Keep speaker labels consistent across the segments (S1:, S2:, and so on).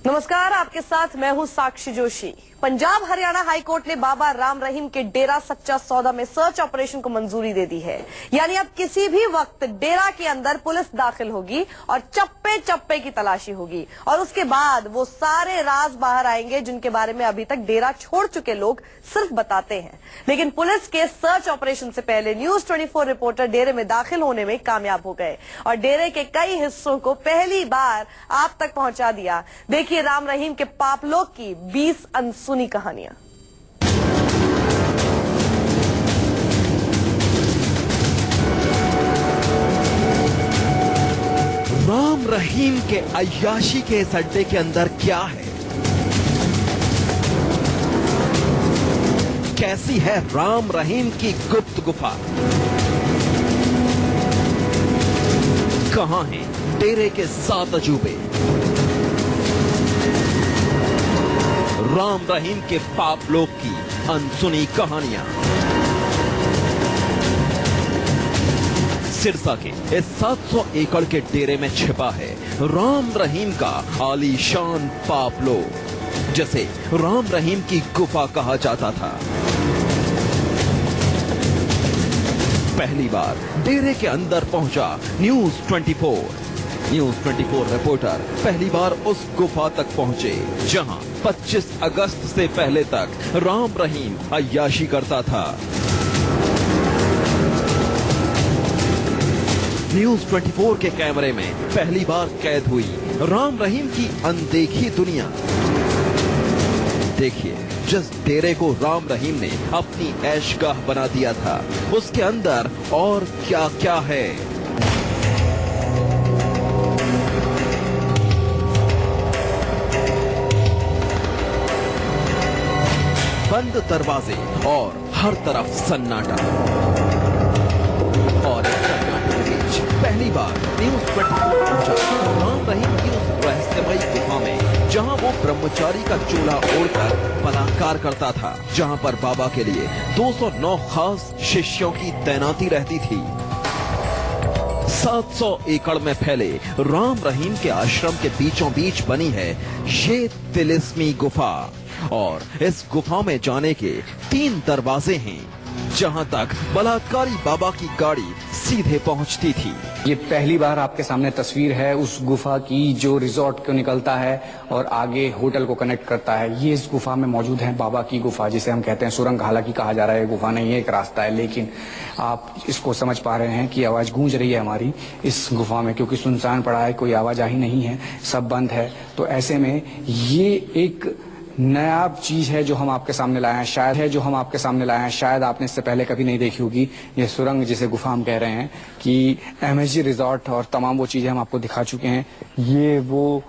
S1: नमस्कार, आपके साथ मैं हूं साक्षी जोशी। पंजाब हरियाणा हाई कोर्ट ने बाबा राम रहीम के डेरा सच्चा सौदा में सर्च ऑपरेशन को मंजूरी दे दी है। यानी अब किसी भी वक्त डेरा के अंदर पुलिस दाखिल होगी और चप्पे चप्पे की तलाशी होगी और उसके बाद वो सारे राज बाहर आएंगे जिनके बारे में अभी तक डेरा छोड़ चुके लोग सिर्फ बताते हैं। लेकिन पुलिस के सर्च ऑपरेशन से पहले न्यूज 24 रिपोर्टर डेरे में दाखिल होने में कामयाब हो गए और डेरे के कई हिस्सों को पहली बार आप तक पहुंचा दिया। देखिए राम रहीम के पापलोक की 20 अनसुनी कहानियां।
S2: राम रहीम के अय्याशी के इस अड्डे के अंदर क्या है? कैसी है राम रहीम की गुप्त गुफा? कहां है डेरे के 7 अजूबे? राम रहीम के पापलोक की अनसुनी कहानियां। सिरसा के इस 700 एकड़ के डेरे में छिपा है राम रहीम का आलीशान पापलोक, जिसे राम रहीम की गुफा कहा जाता था। पहली बार डेरे के अंदर पहुंचा न्यूज 24 रिपोर्टर पहली बार उस गुफा तक पहुंचे जहां 25 अगस्त से पहले तक राम रहीम अय्याशी करता था। न्यूज 24 के कैमरे में पहली बार कैद हुई राम रहीम की अनदेखी दुनिया। देखिए, जिस डेरे को राम रहीम ने अपनी ऐशगाह बना दिया था, उसके अंदर और क्या क्या है। बंद दरवाजे और हर तरफ सन्नाटा। और इस सन्नाटे के बीच पहली बार न्यूज 24 पहुंचा राम रहीम की उस रहस्यमयी गुफा में जहां वो ब्रह्मचारी का चोला ओढ़कर बलात्कार करता था, जहां पर बाबा के लिए 209 खास शिष्यों की तैनाती रहती थी। 700 एकड़ में फैले राम रहीम के आश्रम के बीचों बीच बनी है ये तिलिस्मी गुफा और इस गुफा में जाने के 3 दरवाजे हैं जहां तक बलात्कारी बाबा की गाड़ी सीधे पहुंचती थी।
S3: ये पहली बार आपके सामने तस्वीर है उस गुफा की जो रिजॉर्ट को निकलता है और आगे होटल को कनेक्ट करता है। ये इस गुफा में मौजूद है बाबा की गुफा, जिसे हम कहते हैं सुरंग। हालांकि कहा जा रहा है गुफा नहीं है, एक रास्ता है, लेकिन आप इसको समझ पा रहे हैं कि आवाज गूंज रही है हमारी इस गुफा में, क्योंकि सुनसान पड़ा है, कोई आवाजाही नहीं है, सब बंद है। तो ऐसे में ये एक नायाब चीज है जो हम आपके सामने लाए हैं। शायद आपने इससे पहले कभी नहीं देखी होगी। ये सुरंग, जिसे गुफा हम कह रहे हैं, कि MSG रिजॉर्ट और तमाम वो चीजें हम आपको दिखा चुके हैं। ये वो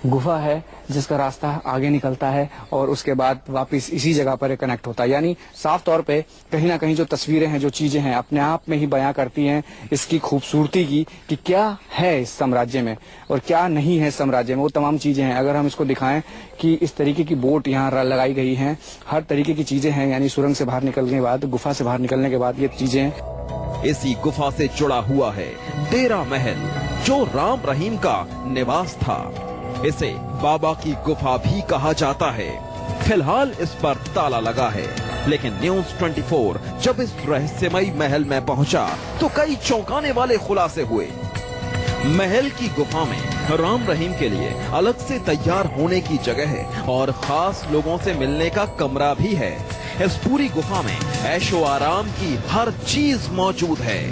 S3: गुफा है जिसका रास्ता आगे निकलता है और उसके बाद वापस इसी जगह पर कनेक्ट होता है। यानी साफ तौर पे कहीं ना कहीं जो तस्वीरें हैं, जो चीजें हैं, अपने आप में ही बयां करती हैं इसकी खूबसूरती की, कि क्या है इस साम्राज्य में और क्या नहीं है इस साम्राज्य में। वो तमाम चीजें हैं। अगर हम इसको दिखाएं कि इस तरीके की बोट यहाँ लगाई गई है, हर तरीके की चीजें हैं। यानी सुरंग से बाहर निकलने के बाद, गुफा से बाहर निकलने के बाद ये चीजें।
S2: इसी गुफा से जुड़ा हुआ है डेरा महल, जो राम रहीम का निवास था। इसे बाबा की गुफा भी कहा जाता है। फिलहाल इस पर ताला लगा है, लेकिन न्यूज 24 जब इस रहस्यमयी महल में पहुंचा तो कई चौंकाने वाले खुलासे हुए। महल की गुफा में राम रहीम के लिए अलग से तैयार होने की जगह है और खास लोगों से मिलने का कमरा भी है। इस पूरी गुफा में ऐशो आराम की हर चीज मौजूद है।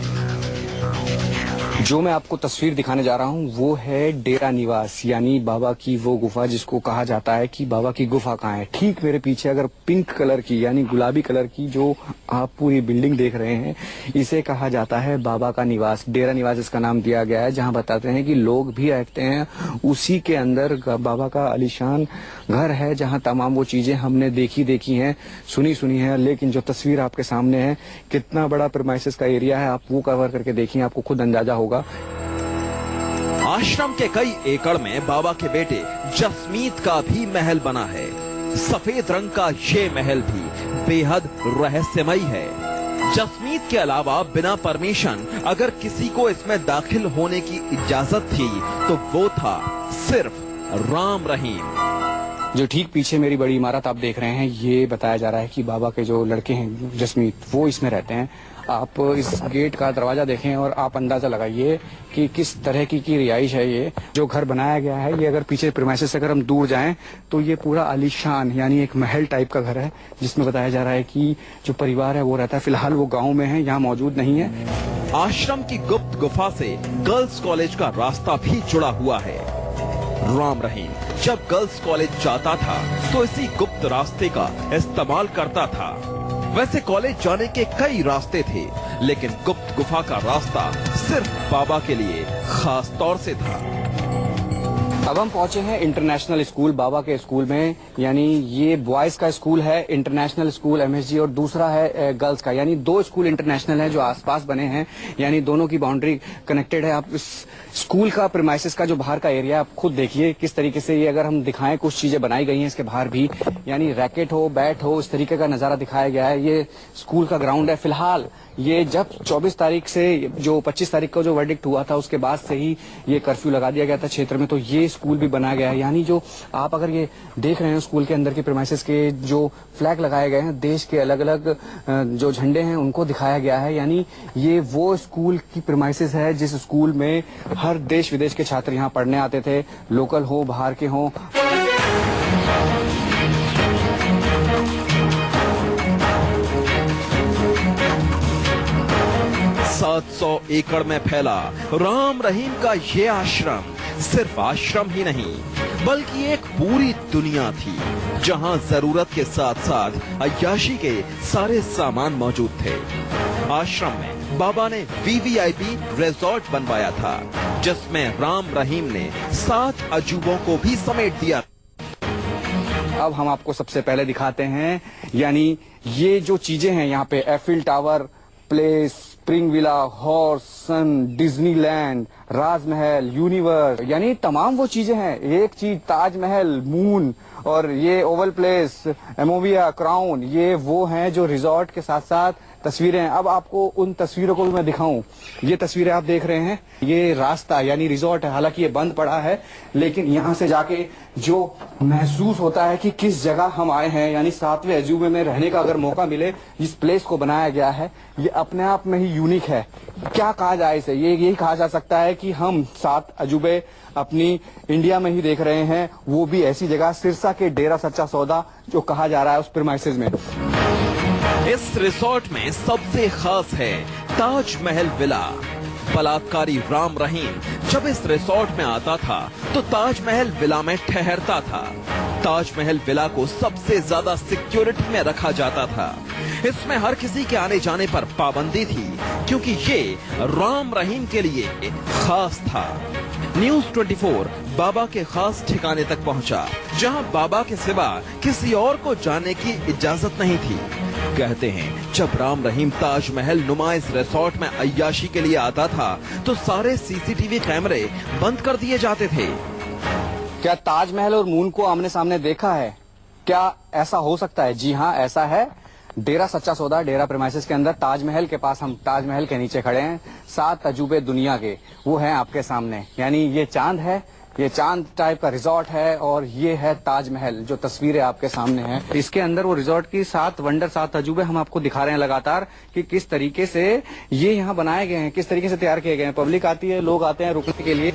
S3: जो मैं आपको तस्वीर दिखाने जा रहा हूँ वो है डेरा निवास, यानी बाबा की वो गुफा जिसको कहा जाता है कि बाबा की गुफा कहाँ है। ठीक मेरे पीछे अगर पिंक कलर की, यानी गुलाबी कलर की जो आप पूरी बिल्डिंग देख रहे हैं, इसे कहा जाता है बाबा का निवास। डेरा निवास इसका नाम दिया गया है, जहाँ बताते हैं कि लोग भी रहते हैं। उसी के अंदर बाबा का आलीशान घर है, जहाँ तमाम वो चीजें हमने देखी हैं, सुनी है। लेकिन जो तस्वीर आपके सामने है, कितना बड़ा प्रीमाइसेस का एरिया है, आप वो कवर करके देखिए, आपको खुद अंदाजा होगा।
S2: आश्रम के कई एकड़ में बाबा के बेटे जसमीत का भी महल बना है। सफेद रंग का ये महल भी बेहद रहस्यमयी है। जसमीत के अलावा बिना परमिशन अगर किसी को इसमें दाखिल होने की इजाजत थी तो वो था सिर्फ राम रहीम।
S3: जो ठीक पीछे मेरी बड़ी इमारत आप देख रहे हैं, ये बताया जा रहा है कि बाबा के जो लड़के हैं जसमीत, वो इसमें रहते हैं। आप इस गेट का दरवाजा देखें और आप अंदाजा लगाइए कि किस तरह की रिहाइश है। ये जो घर बनाया गया है, ये अगर पीछे प्रीमाइसेस से अगर हम दूर जाएं तो ये पूरा आलीशान यानी एक महल टाइप का घर है, जिसमें बताया जा रहा है कि जो परिवार है वो रहता है। फिलहाल वो गाँव में है, यहाँ मौजूद नहीं है।
S2: आश्रम की गुप्त गुफा से गर्ल्स कॉलेज का रास्ता भी जुड़ा हुआ है। राम रहीम जब गर्ल्स कॉलेज जाता था तो इसी गुप्त रास्ते का इस्तेमाल करता था। वैसे कॉलेज जाने के कई रास्ते थे, लेकिन गुप्त गुफा का रास्ता सिर्फ बाबा के लिए खास तौर से था।
S3: अब हम पहुंचे हैं इंटरनेशनल स्कूल, बाबा के स्कूल में। यानी ये बॉयज का स्कूल है, इंटरनेशनल स्कूल MSG, और दूसरा है गर्ल्स का। यानी दो स्कूल इंटरनेशनल हैं जो आसपास बने हैं, यानी दोनों की बाउंड्री कनेक्टेड है। आप इस स्कूल का प्रीमाइसेस का जो बाहर का एरिया आप खुद देखिए किस तरीके से ये, अगर हम दिखाएं, कुछ चीजें बनाई गई हैं इसके बाहर भी, यानी रैकेट हो, बैट हो, इस तरीके का नजारा दिखाया गया है। ये स्कूल का ग्राउंड है। फिलहाल ये जब 24 तारीख से जो 25 तारीख को जो वर्डिक्ट हुआ था उसके बाद से ही ये कर्फ्यू लगा दिया गया था क्षेत्र में, तो ये स्कूल भी बनाया गया है। यानी जो आप अगर ये देख रहे हैं स्कूल के अंदर के प्रीमाइसेस के जो फ्लैग लगाए गए हैं, देश के अलग अलग जो झंडे हैं उनको दिखाया गया है। यानी ये वो स्कूल की प्रीमाइसेस है जिस स्कूल में हर देश विदेश के छात्र यहाँ पढ़ने आते थे, लोकल हो, बाहर के हों।
S2: 700 एकड़ में फैला राम रहीम का ये आश्रम सिर्फ आश्रम ही नहीं बल्कि एक पूरी दुनिया थी, जहां जरूरत के साथ साथ अय्याशी के सारे सामान मौजूद थे। आश्रम में बाबा ने VVIP रिजॉर्ट बनवाया था, जिसमें राम रहीम ने 7 अजूबों को भी समेट दिया।
S3: अब हम आपको सबसे पहले दिखाते हैं, यानी ये जो चीजें हैं यहाँ पे, Eiffel tower, place, spring villa, horse, sun, Disneyland, Rajmahal, universe, यानी तमाम वो चीजें हैं। एक चीज ताजमहल, मून, और ये ओवल प्लेस, एमोविया, क्राउन, ये वो हैं जो रिजॉर्ट के साथ साथ तस्वीरें हैं। अब आपको उन तस्वीरों को भी मैं दिखाऊं। ये तस्वीरें आप देख रहे हैं, ये रास्ता यानी रिजॉर्ट है, हालांकि ये बंद पड़ा है, लेकिन यहाँ से जाके जो महसूस होता है कि किस जगह हम आए हैं, यानी 7वें अजूबे में रहने का अगर मौका मिले, जिस प्लेस को बनाया गया है, ये अपने आप में ही यूनिक है। क्या कहा जाए इसे, ये यही कहा जा सकता है कि हम 7 अजूबे अपनी इंडिया में ही देख रहे हैं, वो भी ऐसी जगह, सिरसा के डेरा सच्चा सौदा जो कहा जा रहा है उस प्रीमाइसेस में।
S2: इस रिसोर्ट में सबसे खास है ताजमहल विला। बलात्कारी राम रहीम जब इस रिसोर्ट में आता था तो ताजमहल विला में ठहरता था। ताजमहल विला को सबसे ज्यादा सिक्योरिटी में रखा जाता था। इसमें हर किसी के आने जाने पर पाबंदी थी, क्योंकि ये राम रहीम के लिए खास था। न्यूज 24 बाबा के खास ठिकाने तक पहुंचा, जहां बाबा के सिवा किसी और को जाने की इजाजत नहीं थी। कहते हैं जब राम रहीम ताजमहल नुमा इस रिसोर्ट में अय्याशी के लिए आता था तो सारे CCTV कैमरे बंद कर दिए जाते थे।
S3: क्या ताजमहल और मून को आमने सामने देखा है? क्या ऐसा हो सकता है? जी हाँ, ऐसा है। डेरा सच्चा सौदा, डेरा प्रीमाइसेस के अंदर ताजमहल के पास, हम ताजमहल के नीचे खड़े हैं। 7 अजूबे दुनिया के वो हैं आपके सामने। यानी ये चांद है, ये चांद टाइप का रिजॉर्ट है, और ये है ताजमहल जो तस्वीरें आपके सामने हैं। इसके अंदर वो रिजॉर्ट की 7 वंडर, 7 अजूबे हम आपको दिखा रहे हैं लगातार कि किस तरीके से ये यहाँ बनाए गए हैं, किस तरीके से तैयार किए गए हैं। पब्लिक आती है, लोग आते हैं रुकने के लिए।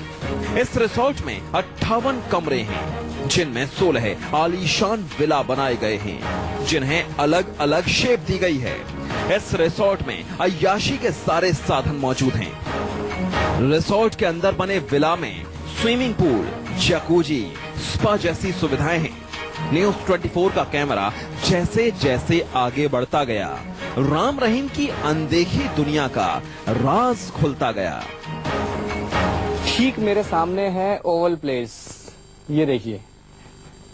S2: इस रिसोर्ट में 58 कमरे हैं, जिनमें 16 आलीशान विला बनाए गए हैं, जिन्हें अलग अलग शेप दी गई है। इस रिसोर्ट में अय्याशी के सारे साधन मौजूद हैं। रिसोर्ट के अंदर बने विला में स्विमिंग पूल, जकूजी, स्पा जैसी सुविधाएं हैं। न्यूज 24 का कैमरा जैसे जैसे आगे बढ़ता गया, राम रहीम की अनदेखी दुनिया का राज खुलता गया।
S3: ठीक मेरे सामने है ओवल प्लेस, ये देखिए,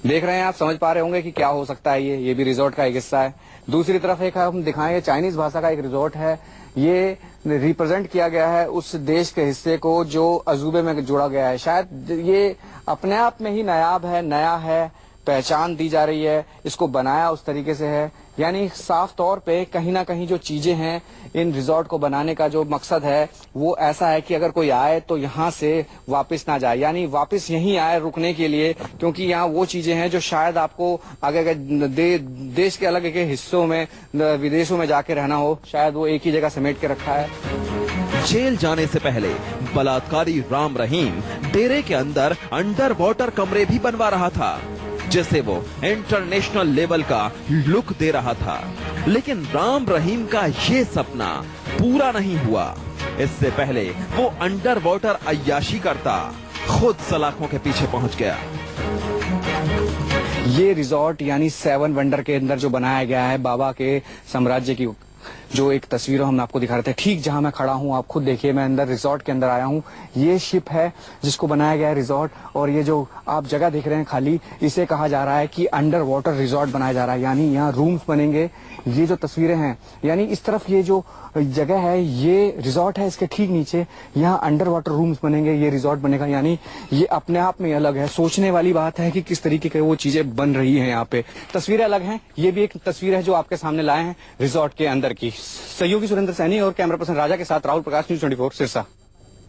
S3: देख रहे हैं आप, समझ पा रहे होंगे कि क्या हो सकता है। ये भी रिजॉर्ट का एक हिस्सा है। दूसरी तरफ एक हम दिखाएंगे, चाइनीज भाषा का एक रिजॉर्ट है। ये रिप्रेजेंट किया गया है उस देश के हिस्से को जो अजूबे में जोड़ा गया है। शायद ये अपने आप में ही नायाब है, नया है, पहचान दी जा रही है, इसको बनाया उस तरीके से है यानी साफ तौर पे कहीं ना कहीं जो चीजें हैं, इन रिजॉर्ट को बनाने का जो मकसद है वो ऐसा है कि अगर कोई आए तो यहाँ से वापस ना जाए, यानी वापस यहीं आए रुकने के लिए, क्योंकि यहाँ वो चीजें हैं जो शायद आपको अगर देश के अलग एक हिस्सों में, विदेशों में जाके रहना हो, शायद वो एक ही जगह समेट के रखा है।
S2: जेल जाने से पहले बलात्कारी राम रहीम डेरे के अंदर अंडर वाटर कमरे भी बनवा रहा था, जिसे वो इंटरनेशनल लेवल का लुक दे रहा था। लेकिन राम रहीम का ये सपना पूरा नहीं हुआ। इससे पहले वो अंडर वाटर अय्याशी करता खुद सलाखों के पीछे पहुंच गया।
S3: ये रिजॉर्ट यानी 7 वंडर के अंदर जो बनाया गया है बाबा के साम्राज्य की जो एक तस्वीर हम आपको दिखा रहे थे, ठीक जहां मैं खड़ा हूं आप खुद देखिए, मैं अंदर रिजॉर्ट के अंदर आया हूं। ये शिप है जिसको बनाया गया है रिजॉर्ट, और ये जो आप जगह देख रहे हैं खाली, इसे कहा जा रहा है कि अंडर वाटर रिजॉर्ट बनाया जा रहा है, यानी यहाँ रूम्स बनेंगे। ये जो तस्वीरें हैं, यानी इस तरफ ये जो जगह है ये रिजॉर्ट है, इसके ठीक नीचे यहाँ अंडर वाटर रूम्स बनेंगे, ये रिजॉर्ट बनेगा। यानी ये अपने आप में अलग है, सोचने वाली बात है कि किस तरीके के वो चीजें बन रही हैं यहाँ पे। तस्वीरें अलग हैं, ये भी एक तस्वीर है जो आपके सामने लाए हैं रिजॉर्ट के अंदर की। सहयोगी सुरेंद्र सैनी और कैमरा पर्सन राजा के साथ राहुल प्रकाश, न्यूज़ 24 सिरसा।